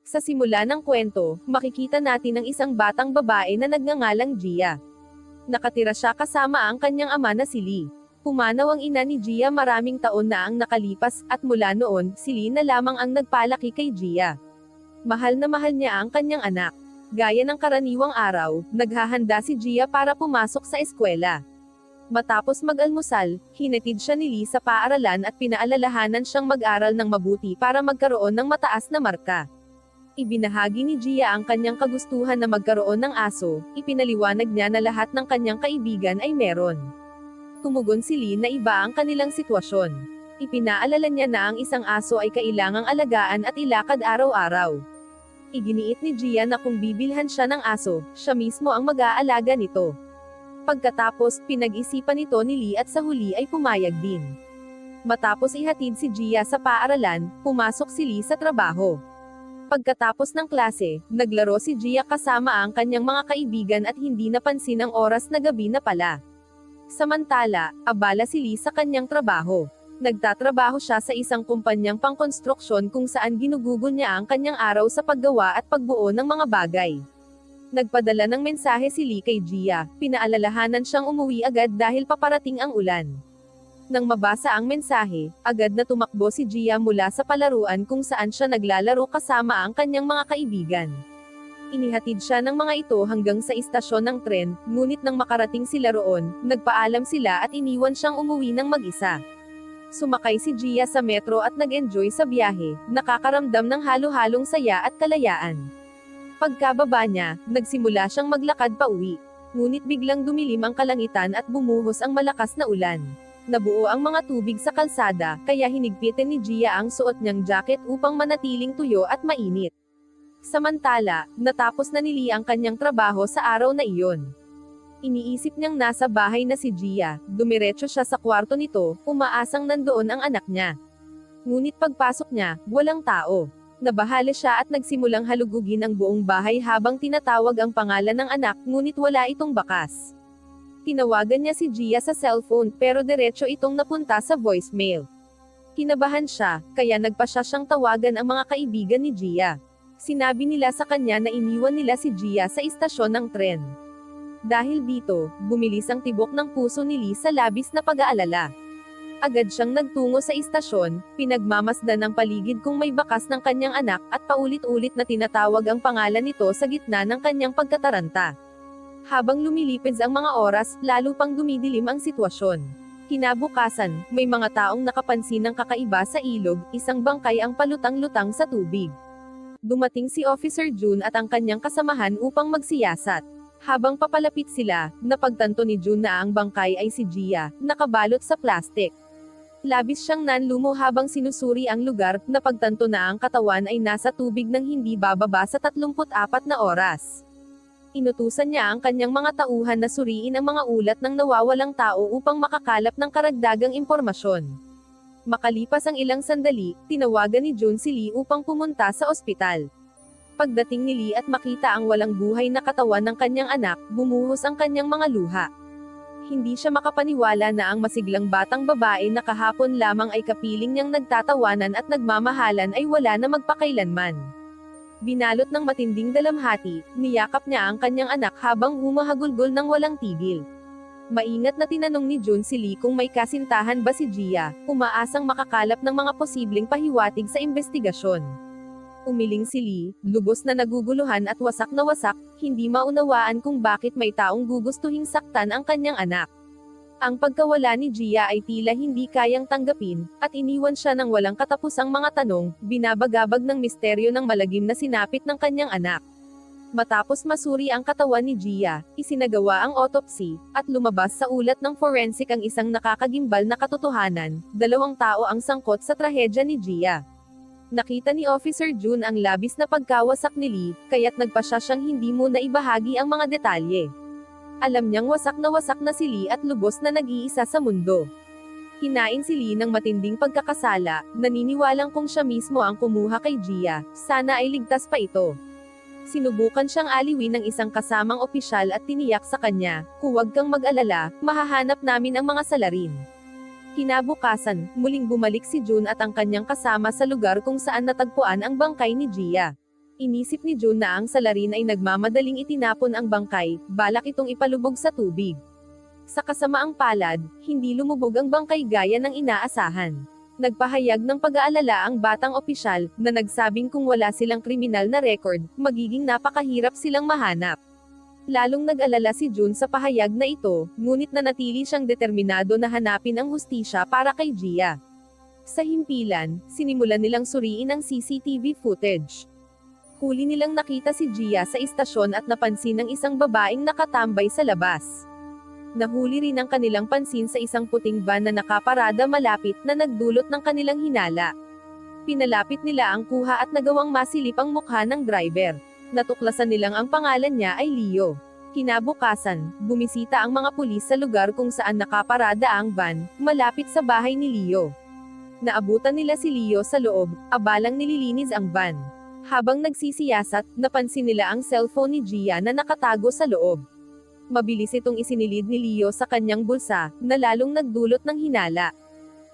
Sa simula ng kwento, makikita natin ang isang batang babae na nagngangalang Gia. Nakatira siya kasama ang kanyang ama na si Lee. Pumanaw ang ina ni Gia maraming taon na ang nakalipas, at mula noon, si Lee na lamang ang nagpalaki kay Gia. Mahal na mahal niya ang kanyang anak. Gaya ng karaniwang araw, naghahanda si Gia para pumasok sa eskwela. Matapos mag-almusal, hinatid siya ni Lee sa paaralan at pinaalalahanan siyang mag-aral ng mabuti para magkaroon ng mataas na marka. Ibinahagi ni Gia ang kanyang kagustuhan na magkaroon ng aso, ipinaliwanag niya na lahat ng kanyang kaibigan ay meron. Tumugon si Lee na iba ang kanilang sitwasyon. Ipinaalala niya na ang isang aso ay kailangang alagaan at ilakad araw-araw. Iginiit ni Gia na kung bibilhan siya ng aso, siya mismo ang mag-aalaga nito. Pagkatapos, pinag-isipan ito ni Lee at sa huli ay pumayag din. Matapos ihatid si Gia sa paaralan, pumasok si Lee sa trabaho. Pagkatapos ng klase, naglaro si Gia kasama ang kanyang mga kaibigan at hindi napansin ang oras na gabi na pala. Samantala, abala si Lee sa kanyang trabaho. Nagtatrabaho siya sa isang kumpanyang pangkonstruksyon kung saan ginugugol niya ang kanyang araw sa paggawa at pagbuo ng mga bagay. Nagpadala ng mensahe si Lee kay Gia, pinaalalahanan siyang umuwi agad dahil paparating ang ulan. Nang mabasa ang mensahe, agad na tumakbo si Gia mula sa palaruan kung saan siya naglalaro kasama ang kanyang mga kaibigan. Inihatid siya ng mga ito hanggang sa istasyon ng tren, ngunit nang makarating sila roon, nagpaalam sila at iniwan siyang umuwi ng mag-isa. Sumakay si Gia sa metro at nag-enjoy sa biyahe, nakakaramdam ng halo-halong saya at kalayaan. Pagkababa niya, nagsimula siyang maglakad pa uwi. Ngunit biglang dumilim ang kalangitan at bumuhos ang malakas na ulan. Nabuo ang mga tubig sa kalsada, kaya hinigpitan ni Gia ang suot niyang jacket upang manatiling tuyo at mainit. Samantala, natapos na ni Lee ang kanyang trabaho sa araw na iyon. Iniisip niyang nasa bahay na si Gia, dumiretso siya sa kwarto nito, umaasang nandoon ang anak niya. Ngunit pagpasok niya, walang tao. Nabahala siya at nagsimulang halugugin ang buong bahay habang tinatawag ang pangalan ng anak, ngunit wala itong bakas. Tinawagan niya si Gia sa cellphone, pero diretso itong napunta sa voicemail. Kinabahan siya, kaya nagpa siyang tawagan ang mga kaibigan ni Gia. Sinabi nila sa kanya na iniwan nila si Gia sa istasyon ng tren. Dahil dito, bumilis ang tibok ng puso ni Lee sa labis na pag-aalala. Agad siyang nagtungo sa istasyon, pinagmamasdan ang paligid kung may bakas ng kanyang anak, at paulit-ulit na tinatawag ang pangalan nito sa gitna ng kanyang pagkataranta. Habang lumilipid ang mga oras, lalo pang dumidilim ang sitwasyon. Kinabukasan, may mga taong nakapansin ng kakaiba sa ilog, isang bangkay ang palutang-lutang sa tubig. Dumating si Officer June at ang kanyang kasamahan upang magsiyasat. Habang papalapit sila, napagtanto ni June na ang bangkay ay si Gia, nakabalot sa plastik. Labis siyang nanlumo habang sinusuri ang lugar, napagtanto na ang katawan ay nasa tubig nang hindi bababa sa 34 na oras. Inutusan niya ang kanyang mga tauhan na suriin ang mga ulat ng nawawalang tao upang makakalap ng karagdagang impormasyon. Makalipas ang ilang sandali, tinawagan ni June si Lee upang pumunta sa ospital. Pagdating ni Lee at makita ang walang buhay na katawan ng kanyang anak, bumuhos ang kanyang mga luha. Hindi siya makapaniwala na ang masiglang batang babae na kahapon lamang ay kapiling niyang nagtatawanan at nagmamahalan ay wala na magpakailanman. Binalot ng matinding dalamhati, niyakap niya ang kanyang anak habang humahagulgol ng walang tigil. Maingat na tinanong ni June si Lee kung may kasintahan ba si Gia, umaasang makakalap ng mga posibleng pahiwatig sa investigasyon. Umiling si Lee, lubos na naguguluhan at wasak na wasak, hindi maunawaan kung bakit may taong gugustuhing saktan ang kanyang anak. Ang pagkawala ni Gia ay tila hindi kayang tanggapin, at iniwan siya ng walang katapusang mga tanong, binabagabag ng misteryo ng malagim na sinapit ng kanyang anak. Matapos masuri ang katawan ni Gia, isinagawa ang autopsy, at lumabas sa ulat ng forensic ang isang nakakagimbal na katotohanan, 2 tao ang sangkot sa trahedya ni Gia. Nakita ni Officer June ang labis na pagkawasak ni Lee, kaya't nagpasya siyang hindi muna ibahagi ang mga detalye. Alam niyang wasak na si Lee at lubos na nag-iisa sa mundo. Hinain si Lee ng matinding pagkakasala, naniniwalang kung siya mismo ang kumuha kay Gia, sana ay ligtas pa ito. Sinubukan siyang aliwin ng isang kasamang opisyal at tiniyak sa kanya, huwag kang mag-alala, mahahanap namin ang mga salarin. Kinabukasan, muling bumalik si June at ang kanyang kasama sa lugar kung saan natagpuan ang bangkay ni Gia. Inisip ni June na ang salarin ay nagmamadaling itinapon ang bangkay, balak itong ipalubog sa tubig. Sa kasamaang palad, hindi lumubog ang bangkay gaya ng inaasahan. Nagpahayag ng pag-aalala ang batang opisyal, na nagsabing kung wala silang kriminal na record, magiging napakahirap silang mahanap. Lalong nag-alala si June sa pahayag na ito, ngunit nanatili siyang determinado na hanapin ang hustisya para kay Gia. Sa himpilan, sinimulan nilang suriin ang CCTV footage. Huli nilang nakita si Gia sa istasyon at napansin ng isang babaeng nakatambay sa labas. Nahuli rin ang kanilang pansin sa isang puting van na nakaparada malapit na nagdulot ng kanilang hinala. Pinalapit nila ang kuha at nagawang masilip ang mukha ng driver. Natuklasan nilang ang pangalan niya ay Leo. Kinabukasan, bumisita ang mga pulis sa lugar kung saan nakaparada ang van, malapit sa bahay ni Leo. Naabutan nila si Leo sa loob, abalang nililinis ang van. Habang nagsisiyasat, napansin nila ang cellphone ni Gia na nakatago sa loob. Mabilis itong isinilid ni Leo sa kanyang bulsa, na lalong nagdulot ng hinala.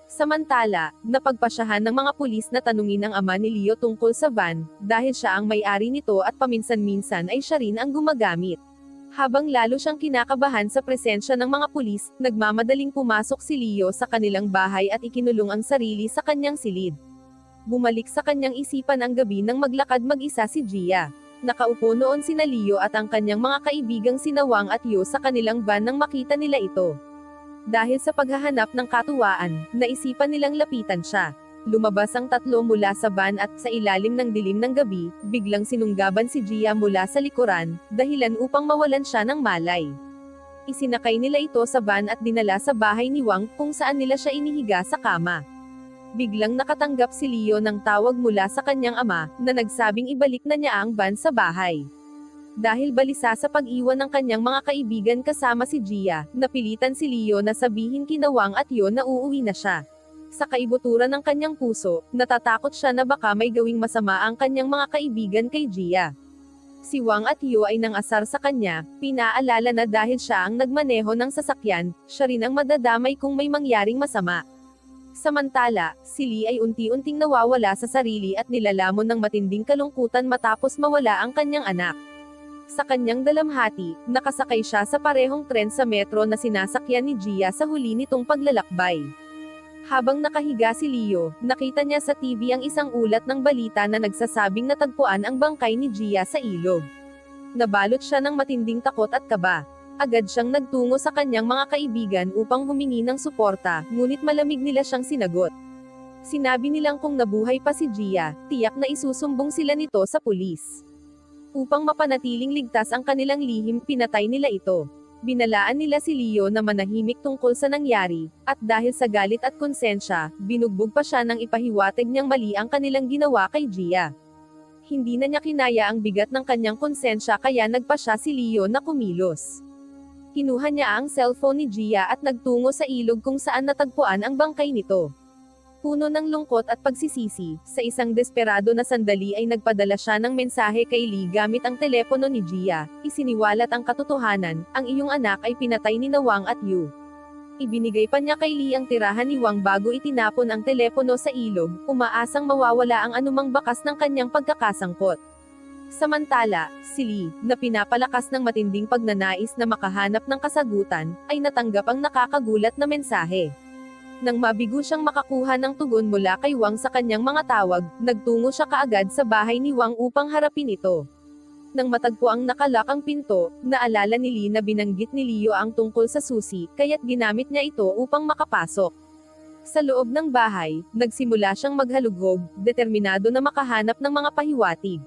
Samantala, napagpasyahan ng mga pulis na tanungin ang ama ni Leo tungkol sa van, dahil siya ang may-ari nito at paminsan-minsan ay siya rin ang gumagamit. Habang lalo siyang kinakabahan sa presensya ng mga pulis, nagmamadaling pumasok si Leo sa kanilang bahay at ikinulong ang sarili sa kanyang silid. Bumalik sa kanyang isipan ang gabi nang maglakad mag-isa si Gia. Nakaupo noon sina Leo at ang kanyang mga kaibigang sina Wang at Yu sa kanilang van nang makita nila ito. Dahil sa paghahanap ng katuwaan, naisipan nilang lapitan siya. Lumabas ang tatlo mula sa van at sa ilalim ng dilim ng gabi, biglang sinunggaban si Gia mula sa likuran, dahilan upang mawalan siya ng malay. Isinakay nila ito sa van at dinala sa bahay ni Wang kung saan nila siya inihiga sa kama. Biglang nakatanggap si Leo ng tawag mula sa kanyang ama, na nagsabing ibalik na niya ang van sa bahay. Dahil balisa sa pag-iwan ng kanyang mga kaibigan kasama si Gia, napilitan si Leo na sabihin kina Wang at Yu na uuwi na siya. Sa kaibuturan ng kanyang puso, natatakot siya na baka may gawing masama ang kanyang mga kaibigan kay Gia. Si Wang at Yu ay nangasar sa kanya, pinaalala na dahil siya ang nagmaneho ng sasakyan, siya rin ang madadamay kung may mangyaring masama. Samantala, si Lee ay unti-unting nawawala sa sarili at nilalamon ng matinding kalungkutan matapos mawala ang kanyang anak. Sa kanyang dalamhati, nakasakay siya sa parehong tren sa metro na sinasakyan ni Gia sa huli nitong paglalakbay. Habang nakahiga si Leo, nakita niya sa TV ang isang ulat ng balita na nagsasabing natagpuan ang bangkay ni Gia sa ilog. Nabalot siya ng matinding takot at kaba. Agad siyang nagtungo sa kanyang mga kaibigan upang humingi ng suporta, ngunit malamig nila siyang sinagot. Sinabi nilang kung nabuhay pa si Gia, tiyak na isusumbong sila nito sa pulis. Upang mapanatiling ligtas ang kanilang lihim, pinatay nila ito. Binalaan nila si Leo na manahimik tungkol sa nangyari, at dahil sa galit at konsensya, binugbog pa siya nang ipahiwatig niyang mali ang kanilang ginawa kay Gia. Hindi na niya kinaya ang bigat ng kanyang konsensya kaya nagpa siya si Leo na kumilos. Kinuha niya ang cellphone ni Gia at nagtungo sa ilog kung saan natagpuan ang bangkay nito. Puno ng lungkot at pagsisisi, sa isang desperado na sandali ay nagpadala siya ng mensahe kay Lee gamit ang telepono ni Gia. Isiniwalat ang katotohanan, ang iyong anak ay pinatay ni Wang at Yu. Ibinigay pa niya kay Lee ang tirahan ni Wang bago itinapon ang telepono sa ilog, umaasang mawawala ang anumang bakas ng kanyang pagkakasangkot. Samantala, si Lee, na pinapalakas ng matinding pagnanais na makahanap ng kasagutan, ay natanggap ang nakakagulat na mensahe. Nang mabigo siyang makakuha ng tugon mula kay Wang sa kanyang mga tawag, nagtungo siya kaagad sa bahay ni Wang upang harapin ito. Nang matagpo ang nakalak ang pinto, naalala ni Lee na binanggit ni Leo ang tungkol sa susi, kaya't ginamit niya ito upang makapasok. Sa loob ng bahay, nagsimula siyang maghalughog, determinado na makahanap ng mga pahiwatig.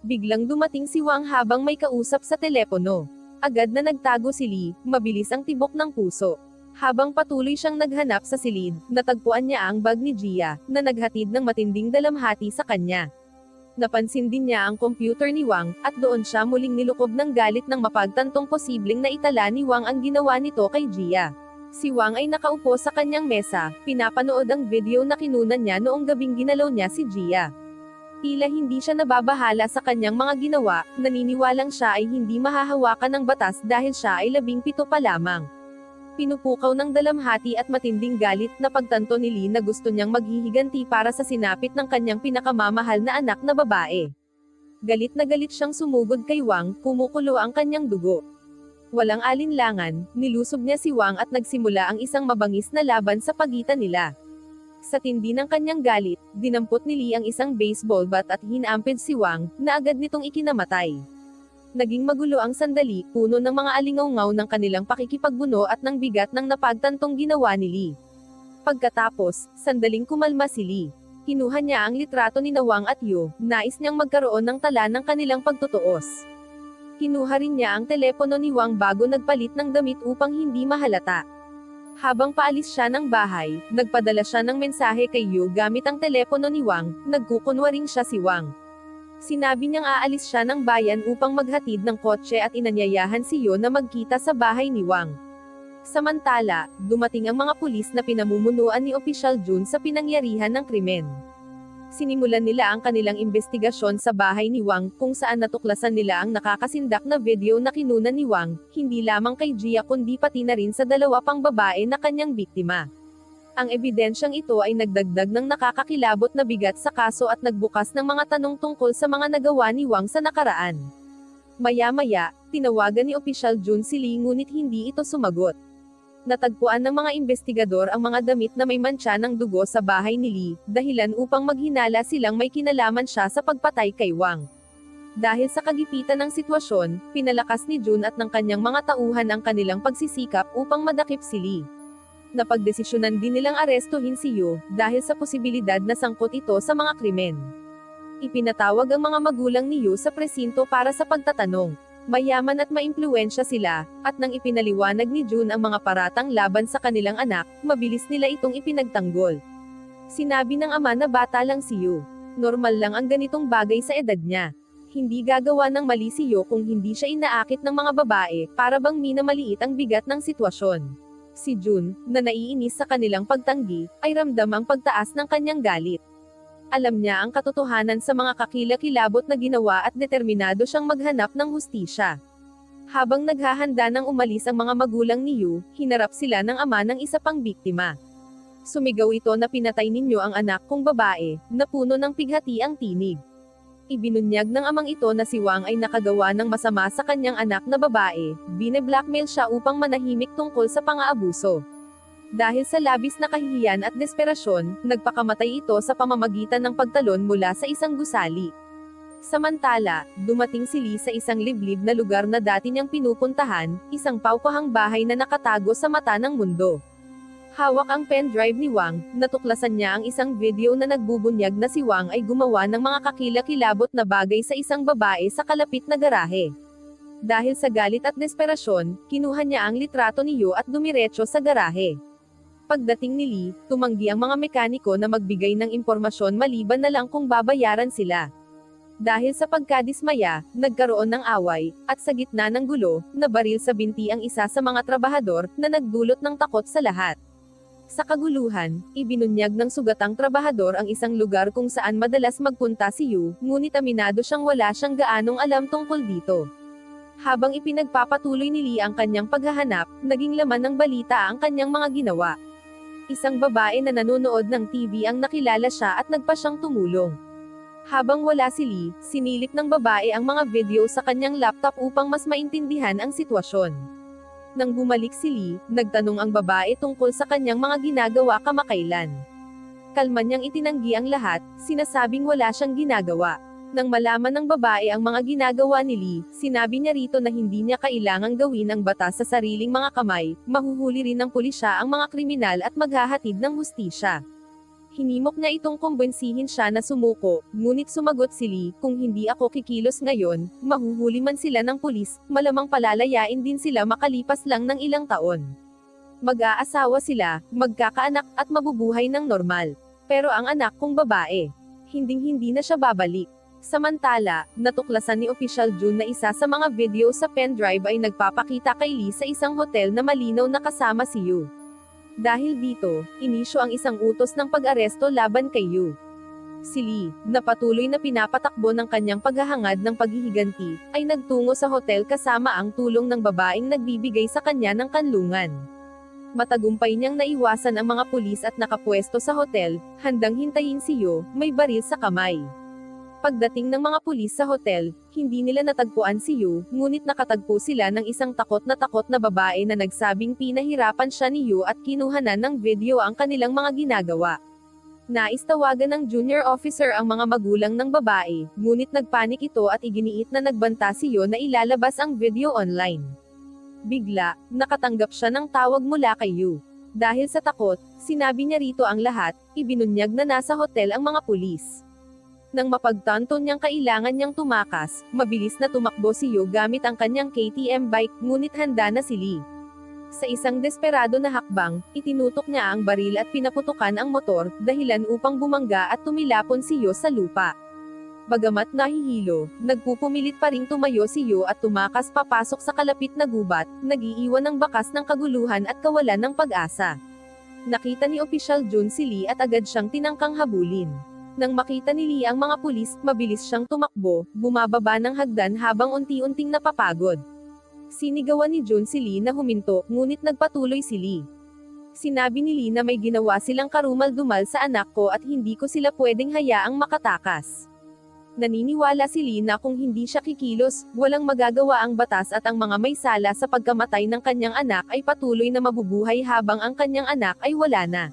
Biglang dumating si Wang habang may kausap sa telepono. Agad na nagtago si Lee, mabilis ang tibok ng puso. Habang patuloy siyang naghanap sa silid, natagpuan niya ang bag ni Gia, na naghatid ng matinding dalamhati sa kanya. Napansin din niya ang computer ni Wang, at doon siya muling nilukob ng galit nang mapagtantong posibleng naitala ni Wang ang ginawa nito kay Gia. Si Wang ay nakaupo sa kanyang mesa, pinapanood ang video na kinunan niya noong gabing ginalaw niya si Gia. Tila hindi siya nababahala sa kanyang mga ginawa, naniniwalang siya ay hindi mahahawakan ng batas dahil siya ay 17 pa lamang. Pinupukaw ng dalamhati at matinding galit na pagtanto ni Lee na gusto niyang maghihiganti para sa sinapit ng kanyang pinakamamahal na anak na babae. Galit na galit siyang sumugod kay Wang, kumukulo ang kanyang dugo. Walang alinlangan, nilusob niya si Wang at nagsimula ang isang mabangis na laban sa pagitan nila. Sa tindi ng kanyang galit, dinampot ni Lee ang isang baseball bat at hinamped si Wang, na agad nitong ikinamatay. Naging magulo ang sandali, puno ng mga alingaw-ngaw ng kanilang pakikipagbuno at ng bigat ng napagtantong ginawa ni Lee. Pagkatapos, sandaling kumalma si Lee. Kinuha niya ang litrato ni Wang at Yu, nais niyang magkaroon ng tala ng kanilang pagtutuos. Kinuha rin niya ang telepono ni Wang bago nagpalit ng damit upang hindi mahalata. Habang paalis siya ng bahay, nagpadala siya ng mensahe kay Yu gamit ang telepono ni Wang, nagkukunwaring siya si Wang. Sinabi niyang aalis siya ng bayan upang maghatid ng kotse at inanyayahan si Yu na magkita sa bahay ni Wang. Samantala, dumating ang mga pulis na pinamumunuan ni Opisyal Jun sa pinangyarihan ng krimen. Sinimulan nila ang kanilang investigasyon sa bahay ni Wang, kung saan natuklasan nila ang nakakasindak na video na kinunan ni Wang, hindi lamang kay Jia kundi pati na rin sa dalawa pang babae na kanyang biktima. Ang ebidensyang ito ay nagdagdag ng nakakakilabot na bigat sa kaso at nagbukas ng mga tanong tungkol sa mga nagawa ni Wang sa nakaraan. Maya-maya, tinawagan ni Opisyal Jun si Lee ngunit hindi ito sumagot. Natagpuan ng mga investigador ang mga damit na may mantsa ng dugo sa bahay ni Lee, dahilan upang maghinala silang may kinalaman siya sa pagpatay kay Wang. Dahil sa kagipitan ng sitwasyon, pinalakas ni Jun at ng kanyang mga tauhan ang kanilang pagsisikap upang madakip si Lee. Napagdesisyonan din nilang arestuhin si Yu, dahil sa posibilidad na sangkot ito sa mga krimen. Ipinatawag ang mga magulang ni Yu sa presinto para sa pagtatanong. Mayaman at maimpluwensya sila, at nang ipinaliwanag ni Jun ang mga paratang laban sa kanilang anak, mabilis nila itong ipinagtanggol. Sinabi ng ama na bata lang si Yu. Normal lang ang ganitong bagay sa edad niya. Hindi gagawa ng mali si Yu kung hindi siya inaakit ng mga babae, para bang minamaliit ang bigat ng sitwasyon. Si Jun, na naiinis sa kanilang pagtanggi, ay ramdam ang pagtaas ng kanyang galit. Alam niya ang katotohanan sa mga kakilakilabot na ginawa at determinado siyang maghanap ng hustisya. Habang naghahanda ng umalis ang mga magulang ni Yu, hinarap sila ng ama ng isa pang biktima. Sumigaw ito na pinatay ninyo ang anak kong babae, na puno ng pighati ang tinig. Ibinunyag ng amang ito na si Wang ay nakagawa ng masama sa kanyang anak na babae, bine-blackmail siya upang manahimik tungkol sa pang-aabuso. Dahil sa labis na kahihiyan at desperasyon, nagpakamatay ito sa pamamagitan ng pagtalon mula sa isang gusali. Samantala, dumating si Lee sa isang liblib na lugar na dati niyang pinupuntahan, isang paupahang bahay na nakatago sa mata ng mundo. Hawak ang pendrive ni Wang, natuklasan niya ang isang video na nagbubunyag na si Wang ay gumawa ng mga kakilakilabot na bagay sa isang babae sa kalapit na garahe. Dahil sa galit at desperasyon, kinuha niya ang litrato ni Yu at dumiretso sa garahe. Pagdating ni Lee, tumanggi ang mga mekaniko na magbigay ng impormasyon maliban na lang kung babayaran sila. Dahil sa pagkadismaya, nagkaroon ng away, at sa gitna ng gulo, nabaril sa binti ang isa sa mga trabahador, na nagdulot ng takot sa lahat. Sa kaguluhan, ibinunyag ng sugatang trabahador ang isang lugar kung saan madalas magpunta si Yu, ngunit aminado siyang wala siyang gaanong alam tungkol dito. Habang ipinagpapatuloy ni Lee ang kanyang paghahanap, naging laman ng balita ang kanyang mga ginawa. Isang babae na nanonood ng TV ang nakilala siya at nagpa siyang tumulong. Habang wala si Lee, sinilip ng babae ang mga video sa kanyang laptop upang mas maintindihan ang sitwasyon. Nang bumalik si Lee, nagtanong ang babae tungkol sa kanyang mga ginagawa kamakailan. Kalma niyang itinanggi ang lahat, sinasabing wala siyang ginagawa. Nang malaman ng babae ang mga ginagawa ni Lee, sinabi niya rito na hindi niya kailangang gawin ang batas sa sariling mga kamay, mahuhuli rin ng pulisya ang mga kriminal at maghahatid ng hustisya. Hinimok niya itong kumbinsihin siya na sumuko, ngunit sumagot si Lee, kung hindi ako kikilos ngayon, mahuhuli man sila ng pulis, malamang palalayain din sila makalipas lang ng ilang taon. Mag-aasawa sila, magkakaanak at mabubuhay ng normal. Pero ang anak kong babae, hinding-hindi na siya babalik. Samantala, natuklasan ni Opisyal Jun na isa sa mga video sa pendrive ay nagpapakita kay Lee sa isang hotel na malinaw na kasama si Yu. Dahil dito, inisyo ang isang utos ng pag-aresto laban kay Yu. Si Lee, na patuloy na pinapatakbo ng kanyang paghahangad ng paghihiganti, ay nagtungo sa hotel kasama ang tulong ng babaeng nagbibigay sa kanya ng kanlungan. Matagumpay niyang naiwasan ang mga pulis at nakapwesto sa hotel, handang hintayin si Yu, may baril sa kamay. Pagdating ng mga pulis sa hotel, hindi nila natagpuan si Yu, ngunit nakatagpo sila ng isang takot na babae na nagsabing pinahirapan siya ni Yu at kinuhanan ng video ang kanilang mga ginagawa. Naistawagan ng junior officer ang mga magulang ng babae, ngunit nagpanik ito at iginiit na nagbanta si Yu na ilalabas ang video online. Bigla, nakatanggap siya ng tawag mula kay Yu. Dahil sa takot, sinabi niya rito ang lahat, ibinunyag na nasa hotel ang mga pulis. Nang mapagtanto niyang kailangan niyang tumakas, mabilis na tumakbo si Yu gamit ang kanyang KTM bike, ngunit handa na si Lee. Sa isang desperado na hakbang, itinutok niya ang baril at pinaputukan ang motor, dahilan upang bumangga at tumilapon si Yu sa lupa. Bagamat nahihilo, nagpupumilit pa ring tumayo si Yu at tumakas papasok sa kalapit na gubat, nag-iiwan ng bakas ng kaguluhan at kawalan ng pag-asa. Nakita ni Opisyal Jun si Lee at agad siyang tinangkang habulin. Nang makita ni Lee ang mga pulis, mabilis siyang tumakbo, bumababa ng hagdan habang unti-unting napapagod. Sinigawan ni Jun si Lee na huminto, ngunit nagpatuloy si Lee. Sinabi ni Lee na may ginawa silang karumal-dumal sa anak ko at hindi ko sila pwedeng hayaang makatakas. Naniniwala si Lee na kung hindi siya kikilos, walang magagawa ang batas at ang mga may sala sa pagkamatay ng kanyang anak ay patuloy na mabubuhay habang ang kanyang anak ay wala na.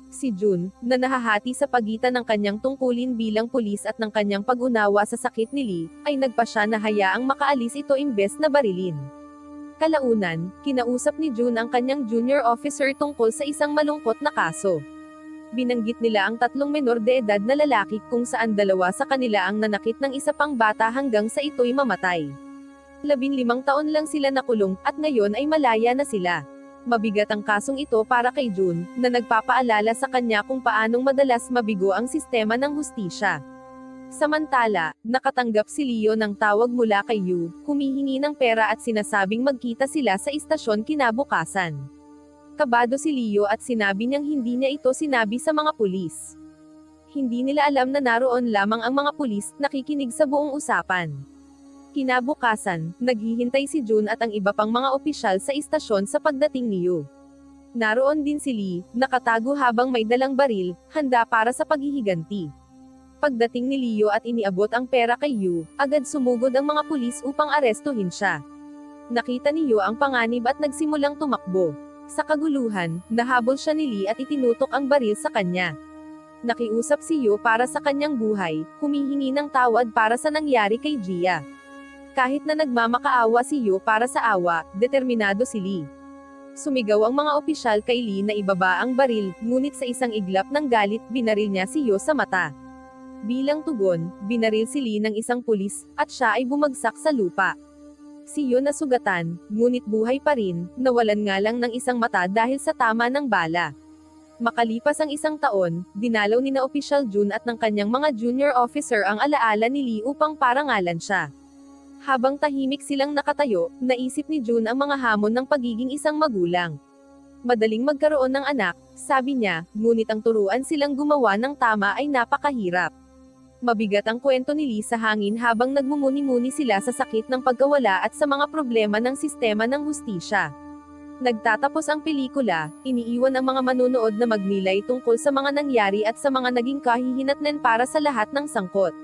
Si Jun, na nahahati sa pagitan ng kanyang tungkulin bilang pulis at ng kanyang pag-unawa sa sakit ni Lee, ay nagpasya na hayaang makaalis ito imbes na barilin. Kalaunan, kinausap ni Jun ang kanyang junior officer tungkol sa isang malungkot na kaso. Binanggit nila ang 3 menor de edad na lalaki kung saan 2 sa kanila ang nanakit ng isa pang bata hanggang sa ito'y mamatay. 15 taon lang sila nakulong, at ngayon ay malaya na sila. Mabigat ang kasong ito para kay Jun, na nagpapaalala sa kanya kung paanong madalas mabigo ang sistema ng hustisya. Samantala, nakatanggap si Leo ng tawag mula kay Yu, humihingi ng pera at sinasabing magkita sila sa istasyon kinabukasan. Kabado si Leo at sinabi niyang hindi niya ito sinabi sa mga pulis. Hindi nila alam na naroon lamang ang mga pulis, nakikinig sa buong usapan. Kinabukasan, naghihintay si Jun at ang iba pang mga opisyal sa istasyon sa pagdating ni Yu. Naroon din si Lee, nakatago habang may dalang baril, handa para sa paghihiganti. Pagdating ni Leo at iniabot ang pera kay Yu, agad sumugod ang mga pulis upang arestuhin siya. Nakita ni Yu ang panganib at nagsimulang tumakbo. Sa kaguluhan, nahabol siya ni Lee at itinutok ang baril sa kanya. Nakiusap si Yu para sa kanyang buhay, humihingi ng tawad para sa nangyari kay Jia. Kahit na nagmamakaawa si Yu para sa awa, determinado si Lee. Sumigaw ang mga opisyal kay Lee na ibaba ang baril, ngunit sa isang iglap ng galit, binaril niya si Yu sa mata. Bilang tugon, binaril si Lee ng isang pulis, at siya ay bumagsak sa lupa. Si Yu nasugatan, ngunit buhay pa rin, nawalan nga lang ng isang mata dahil sa tama ng bala. Makalipas ang 1 taon, dinalaw ni na Opisyal Jun at ng kanyang mga junior officer ang alaala ni Lee upang parangalan siya. Habang tahimik silang nakatayo, naisip ni Jun ang mga hamon ng pagiging isang magulang. Madaling magkaroon ng anak, sabi niya, ngunit ang turuan silang gumawa ng tama ay napakahirap. Mabigat ang kwento ni Lee sa hangin habang nagmumuni-muni sila sa sakit ng pagkawala at sa mga problema ng sistema ng hustisya. Nagtatapos ang pelikula, iniiwan ang mga manunood na magnilay tungkol sa mga nangyari at sa mga naging kahihinatnan para sa lahat ng sangkot.